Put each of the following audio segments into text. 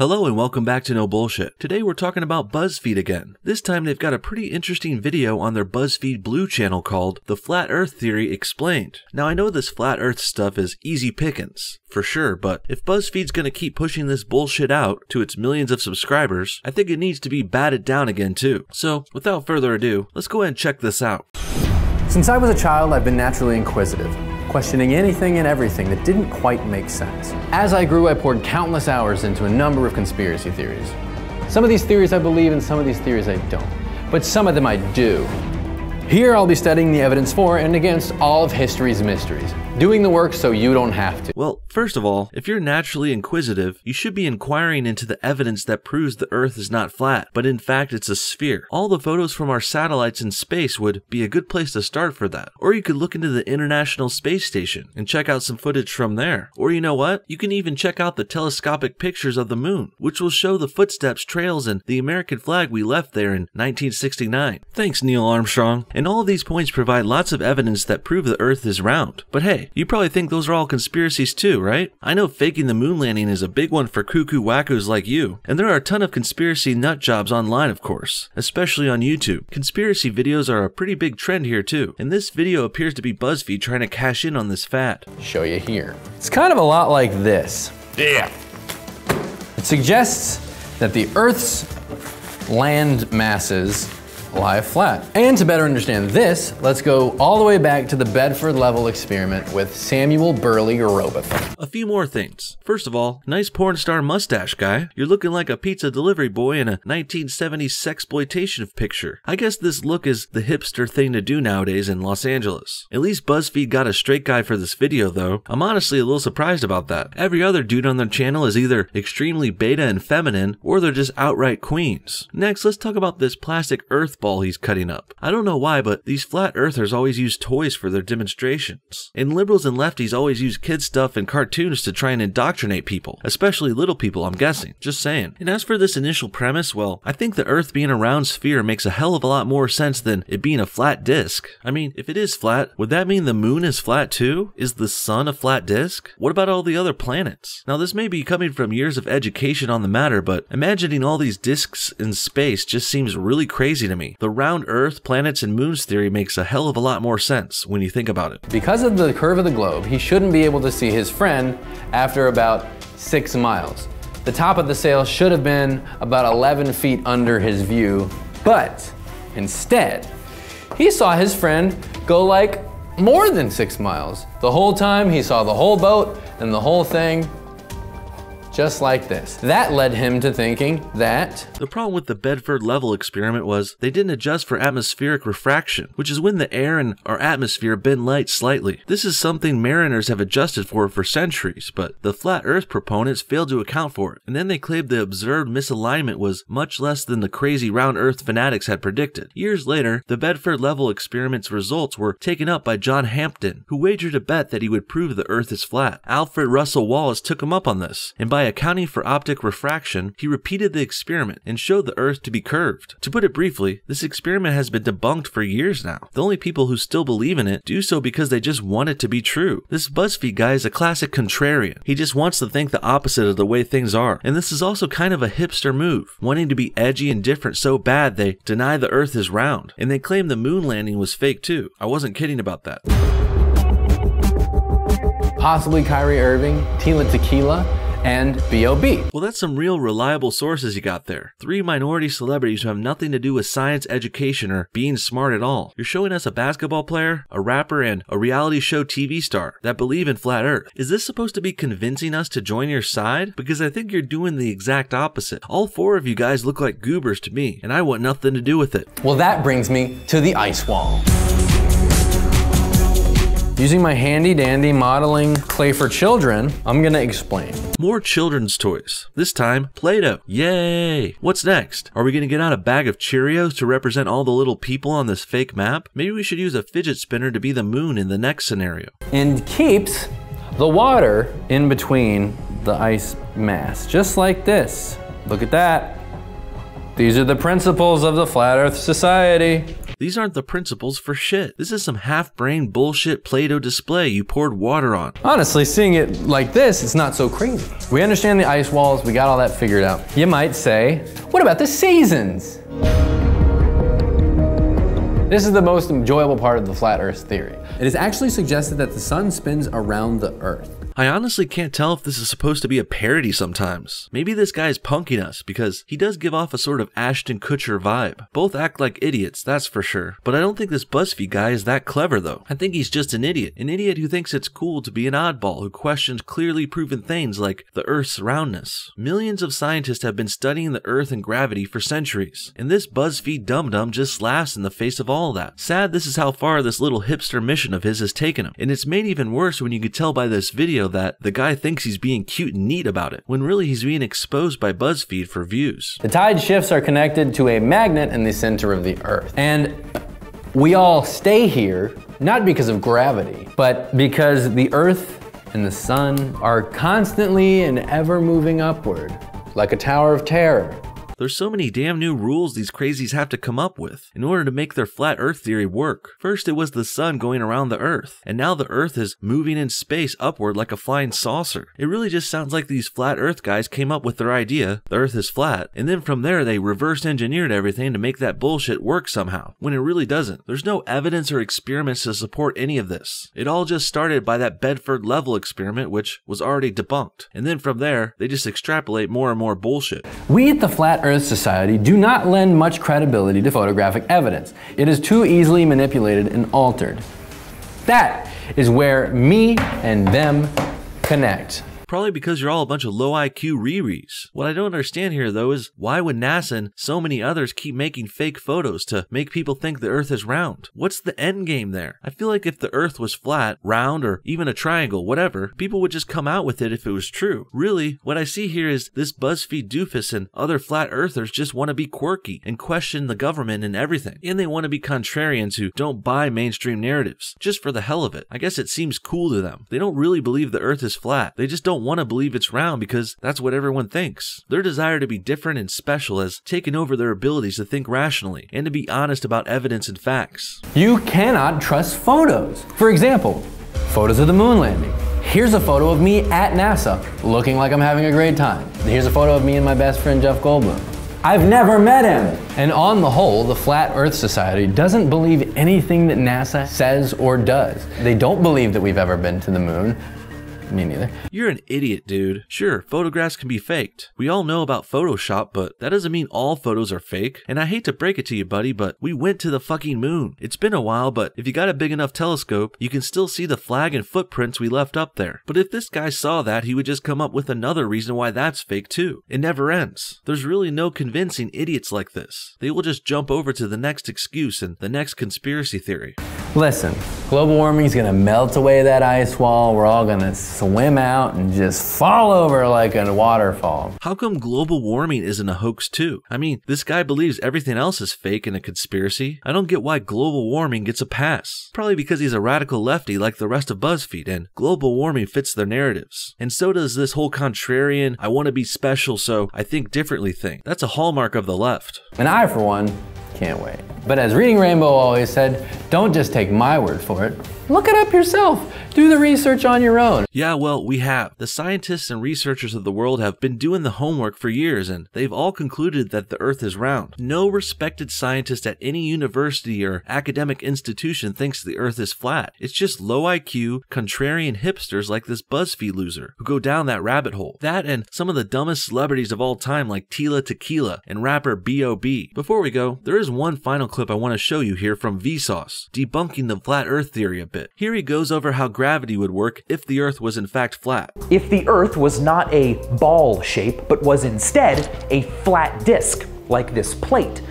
Hello and welcome back to No Bullshit. Today we're talking about BuzzFeed again. This time they've got a pretty interesting video on their BuzzFeed Blue channel called The Flat Earth Theory Explained. Now I know this flat earth stuff is easy pickings, for sure, but if BuzzFeed's gonna keep pushing this bullshit out to its millions of subscribers, I think it needs to be batted down again too. So without further ado, let's go ahead and check this out. Since I was a child, I've been naturally inquisitive, questioning anything and everything that didn't quite make sense. As I grew, I poured countless hours into a number of conspiracy theories. Some of these theories I believe and some of these theories I don't, but some of them I do. Here I'll be studying the evidence for and against all of history's mysteries, doing the work so you don't have to. Well, first of all, if you're naturally inquisitive, you should be inquiring into the evidence that proves the Earth is not flat, but in fact it's a sphere. All the photos from our satellites in space would be a good place to start for that. Or you could look into the International Space Station and check out some footage from there. Or you know what? You can even check out the telescopic pictures of the moon, which will show the footsteps, trails, and the American flag we left there in 1969. Thanks, Neil Armstrong. And all of these points provide lots of evidence that prove the Earth is round. But hey, you probably think those are all conspiracies too, right? I know faking the moon landing is a big one for cuckoo wackos like you, and there are a ton of conspiracy nut jobs online, of course, especially on YouTube. Conspiracy videos are a pretty big trend here too, and this video appears to be BuzzFeed trying to cash in on this fad. Show you here. It's kind of a lot like this. Yeah. It suggests that the Earth's land masses lie flat. And to better understand this, let's go all the way back to the Bedford level experiment with Samuel Burley Robotham. A few more things. First of all, nice porn star mustache guy. You're looking like a pizza delivery boy in a 1970s sexploitation picture. I guess this look is the hipster thing to do nowadays in Los Angeles. At least BuzzFeed got a straight guy for this video though. I'm honestly a little surprised about that. Every other dude on their channel is either extremely beta and feminine, or they're just outright queens. Next, let's talk about this plastic earth ball he's cutting up. I don't know why, but these flat earthers always use toys for their demonstrations. And liberals and lefties always use kid stuff and cartoons to try and indoctrinate people, especially little people, I'm guessing. Just saying. And as for this initial premise, well, I think the Earth being a round sphere makes a hell of a lot more sense than it being a flat disc. I mean, if it is flat, would that mean the moon is flat too? Is the sun a flat disc? What about all the other planets? Now this may be coming from years of education on the matter, but imagining all these discs in space just seems really crazy to me. The round Earth, planets, and moons theory makes a hell of a lot more sense when you think about it. Because of the curve of the globe, he shouldn't be able to see his friend after about 6 miles. The top of the sail should have been about 11 feet under his view, but instead, he saw his friend go like more than 6 miles. The whole time he saw the whole boat and the whole thing just like this. That led him to thinking that the problem with the Bedford level experiment was they didn't adjust for atmospheric refraction, which is when the air in our atmosphere bend light slightly. This is something mariners have adjusted for centuries, but the flat earth proponents failed to account for it. And then they claimed the observed misalignment was much less than the crazy round earth fanatics had predicted. Years later, the Bedford level experiment's results were taken up by John Hampton, who wagered a bet that he would prove the earth is flat. Alfred Russel Wallace took him up on this, and by accounting for optic refraction, he repeated the experiment and showed the Earth to be curved. To put it briefly, this experiment has been debunked for years now. The only people who still believe in it do so because they just want it to be true. This BuzzFeed guy is a classic contrarian. He just wants to think the opposite of the way things are. And this is also kind of a hipster move, wanting to be edgy and different so bad they deny the Earth is round. And they claim the moon landing was fake too. I wasn't kidding about that. possibly Kyrie Irving, Tila Tequila, and B.O.B. Well, that's some real reliable sources you got there. 3 minority celebrities who have nothing to do with science, education, or being smart at all. You're showing us a basketball player, a rapper, and a reality show TV star that believe in flat earth. Is this supposed to be convincing us to join your side? Because I think you're doing the exact opposite. All 4 of you guys look like goobers to me, and I want nothing to do with it. Well, that brings me to the ice wall. Using my handy dandy modeling clay for children, I'm gonna explain. More children's toys. This time, Play-Doh. Yay! What's next? Are we gonna get out a bag of Cheerios to represent all the little people on this fake map? Maybe we should use a fidget spinner to be the moon in the next scenario. And keeps the water in between the ice mass, just like this. Look at that. These are the principles of the Flat Earth Society. These aren't the principles for shit. This is some half-brained bullshit Play-Doh display you poured water on. Honestly, seeing it like this, it's not so crazy. We understand the ice walls, we got all that figured out. You might say, what about the seasons? This is the most enjoyable part of the flat Earth theory. It is actually suggested that the sun spins around the Earth. I honestly can't tell if this is supposed to be a parody sometimes. Maybe this guy is punking us because he does give off a sort of Ashton Kutcher vibe. Both act like idiots, that's for sure. But I don't think this BuzzFeed guy is that clever though. I think he's just an idiot who thinks it's cool to be an oddball, who questions clearly proven things like the Earth's roundness. Millions of scientists have been studying the Earth and gravity for centuries, and this BuzzFeed dum-dum just laughs in the face of all that. Sad this is how far this little hipster mission of his has taken him, and it's made even worse when you could tell by this video that the guy thinks he's being cute and neat about it, when really he's being exposed by BuzzFeed for views. The tide shifts are connected to a magnet in the center of the Earth. And we all stay here, not because of gravity, but because the Earth and the sun are constantly and ever moving upward, like a tower of terror. There's so many damn new rules these crazies have to come up with in order to make their flat Earth theory work. First it was the sun going around the Earth, and now the Earth is moving in space upward like a flying saucer. It really just sounds like these flat Earth guys came up with their idea, the Earth is flat, and then from there they reverse engineered everything to make that bullshit work somehow, when it really doesn't. There's no evidence or experiments to support any of this. It all just started by that Bedford level experiment, which was already debunked, and then from there they just extrapolate more and more bullshit. We at the Flat Earth Society do not lend much credibility to photographic evidence. It is too easily manipulated and altered. That is where me and them connect. Probably because you're all a bunch of low IQ Riris. What I don't understand here though is why would NASA and so many others keep making fake photos to make people think the Earth is round? What's the end game there? I feel like if the Earth was flat, round, or even a triangle, whatever, people would just come out with it if it was true. Really, what I see here is this BuzzFeed doofus and other flat earthers just want to be quirky and question the government and everything. And they want to be contrarians who don't buy mainstream narratives, just for the hell of it. I guess it seems cool to them. They don't really believe the Earth is flat. They just don't want to believe it's round because that's what everyone thinks. Their desire to be different and special has taken over their abilities to think rationally and to be honest about evidence and facts. You cannot trust photos. For example, photos of the moon landing. Here's a photo of me at NASA, looking like I'm having a great time. Here's a photo of me and my best friend Jeff Goldblum. I've never met him. And on the whole, the Flat Earth Society doesn't believe anything that NASA says or does. They don't believe that we've ever been to the moon. Me neither. You're an idiot, dude. Sure, photographs can be faked. We all know about Photoshop, but that doesn't mean all photos are fake. And I hate to break it to you, buddy, but we went to the fucking moon. It's been a while, but if you got a big enough telescope, you can still see the flag and footprints we left up there. But if this guy saw that, he would just come up with another reason why that's fake too. It never ends. There's really no convincing idiots like this. They will just jump over to the next excuse and the next conspiracy theory. Listen, global warming is gonna melt away that ice wall. We're all gonna swim out and just fall over like a waterfall. How come global warming isn't a hoax too? I mean, this guy believes everything else is fake and a conspiracy. I don't get why global warming gets a pass. Probably because he's a radical lefty like the rest of BuzzFeed, and global warming fits their narratives. And so does this whole contrarian, I want to be special so I think differently thing. That's a hallmark of the left. And I, for one, can't wait. But as Reading Rainbow always said, don't just take my word for it. Look it up yourself. Do the research on your own. Yeah, well, we have. The scientists and researchers of the world have been doing the homework for years, and they've all concluded that the Earth is round. No respected scientist at any university or academic institution thinks the Earth is flat. It's just low IQ, contrarian hipsters like this BuzzFeed loser who go down that rabbit hole. That and some of the dumbest celebrities of all time like Tila Tequila and rapper B.O.B. Before we go, there is one final clip I want to show you here from Vsauce, debunking the flat Earth theory a bit. Here he goes over how gravity would work if the Earth was in fact flat. If the Earth was not a ball shape, but was instead a flat disk, like this plate,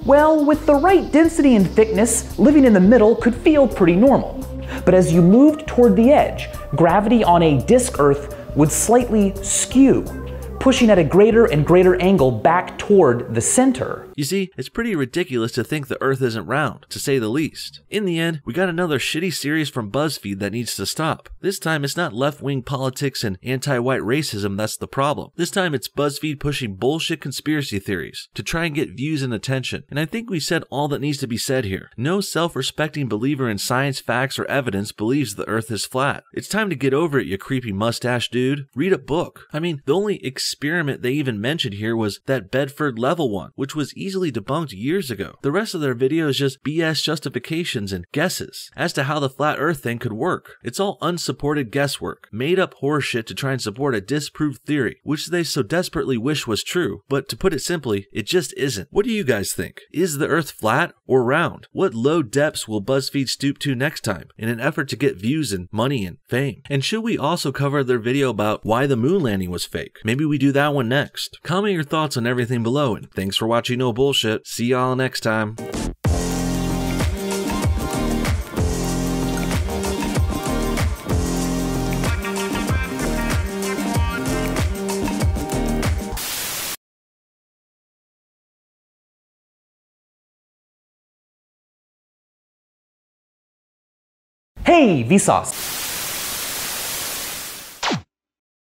well, with the right density and thickness, living in the middle could feel pretty normal. But as you moved toward the edge, gravity on a disk Earth would slightly skew, pushing at a greater and greater angle back toward the center. You see, it's pretty ridiculous to think the Earth isn't round, to say the least. In the end, we got another shitty series from BuzzFeed that needs to stop. This time it's not left-wing politics and anti-white racism that's the problem. This time it's BuzzFeed pushing bullshit conspiracy theories to try and get views and attention. And I think we said all that needs to be said here. No self-respecting believer in science, facts, or evidence believes the Earth is flat. It's time to get over it, you creepy mustache dude. Read a book. I mean, the only experiment they even mentioned here was that Bedford level one, which was easily debunked years ago. The rest of their video is just BS justifications and guesses as to how the flat Earth thing could work. It's all unsupported guesswork, made up horseshit to try and support a disproved theory, which they so desperately wish was true, but to put it simply, it just isn't. What do you guys think? Is the Earth flat or round? What low depths will BuzzFeed stoop to next time in an effort to get views and money and fame? And should we also cover their video about why the moon landing was fake? Maybe we do that one next. Comment your thoughts on everything below, and thanks for watching No Bullshit. See y'all next time. Hey, Vsauce!